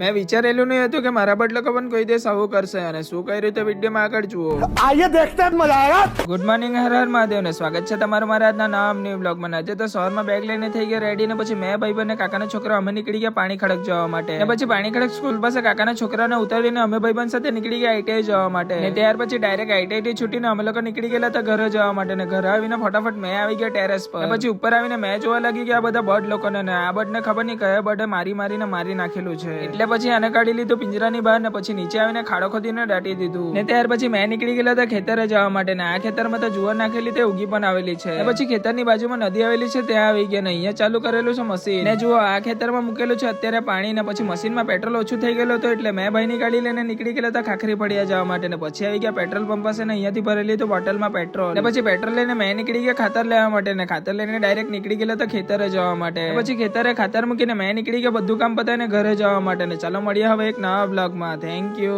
મેં વિચારેલું નહીં હતું કે મારા બદલે પણ કોઈ દિવસ આવું કરશે અને શું કર્યું તો વિડીયોમાં આગળ જુઓ. आइए देखते हैं मजा आएगा। ગુડ મોર્નિંગ, હર હર મહાદેવ ને સ્વાગત છે તમારું મારા આજના નવા ન્યુ બ્લોગમાં. આજે તો સવારમાં બેગ લઈને થઈ ગયા રેડી ને પછી મેં ભાઈ બંને કાકાના છોકરા અમે નીકળી ગયા પાણી ખડક જવા માટે. ને પછી પાણી ખડક સ્કૂલ પાસે કાકાના છોકરાને ઉતારીને અમે ભાઈ બંધ સાથે નીકળી ગયા આઈટીઆઈ જવા માટે. ને ત્યાર પછી ડાયરેક્ટ આઈટીઆઈ થી છૂટીને અમે લોકો નીકળી ગયેલા હતા ઘરે જવા માટે. ને ઘરે આવીને ફટાફટ મેં આવી ગયા ટેરેસ પર. ને પછી ઉપર આવીને મેં જોવા લાગી કે આ બધા બર્ડ લોકોને ને આ બર્ડ ને ખબર નહીં કયા બર્ડે મારી નાખેલું છે. એટલે પછી આને કાઢી લીધું પિંજરાની બહાર ને પછી નીચે આવીને ખાડો ખોદીને દાટી દીધું. ને ત્યાર પછી મેં નીકળી ગયેલા હતા ખેતરે જવા માટે. ને આ ખેતરમાં તો જુવાર નાખેલી તે ઉગી પણ આવેલી છે. ને પછી ખેતરની બાજુમાં નદી આવેલી છે ત્યાં આવી ગયા. ને અહીંયા ચાલુ કરેલું છે મશીન. ને જુઓ આ ખેતરમાં મૂકેલું છે અત્યારે પાણી. ને પછી મશીનમાં પેટ્રોલ ઓછું થઈ ગયેલું હતું એટલે મેં ભાઈની ગાડી લઈને નીકળી ગયેલા હતા ખાખરી પડ્યા જવા માટે. ને પછી આવી ગયા પેટ્રોલ પંપ પાસે ને અહીંયાથી ભરેલી તો બોટલમાં પેટ્રોલ. ને પછી પેટ્રોલ લઈને મેં નીકળી ગયા ખાતર લેવા માટે. ને ખાતર લઈને ડાયરેક્ટ નીકળી ગયેલા હતા ખેતરે જવા માટે. પછી ખેતરે ખાતર મૂકીને મેં નીકળી ગયા બધું કામ પતાવીને ઘરે જવા માટે. ને ચાલો મળીએ હવે એક નવા બ્લોગમાં. Thank you.